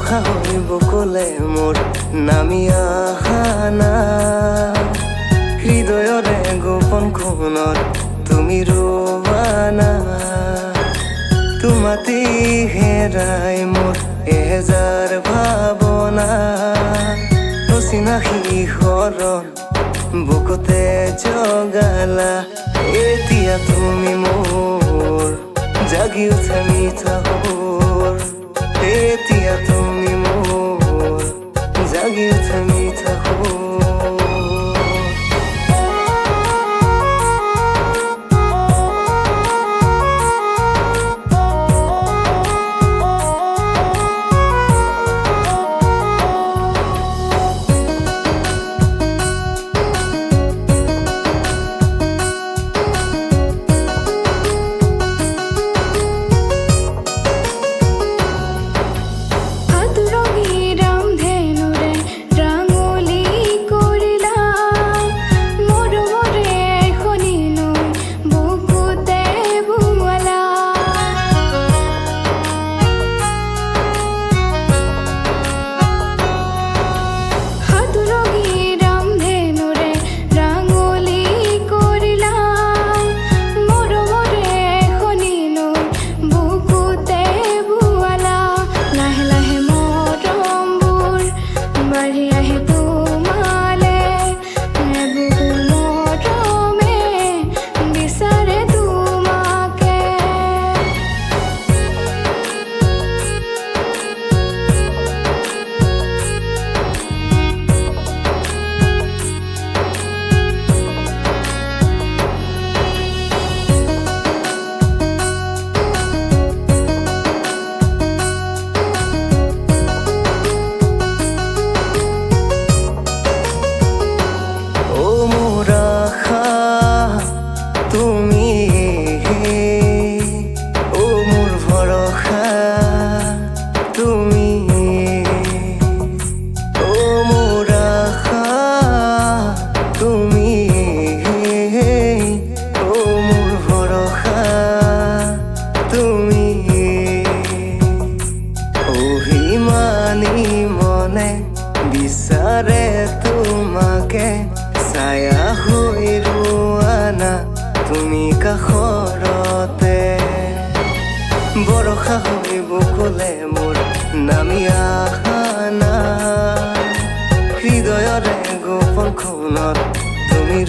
বৰষা হৈ বুকুলে মোৰ নামি আহা না হৃদয়ৰে গোপন কোণত তুমি ৰোৱানা তোমাতি হেৰাই মোৰ এজাৰ ভাৱনা অচিনাকি শৰণ বুকুতে জগালা এতিয়া তুমি মোৰ জাগি উঠা মিঠা সুৰ এতিয়া তুমি মোৰ জাগি উঠা মিঠা সুৰ বিচাৰে তোমাকে ছায়া হৈ ৰোৱানা তুমি কাষৰতে বৰষা হৈ বুকুলে মোৰ নামি আহা না হৃদয়ৰে গোপন কোণত তুমি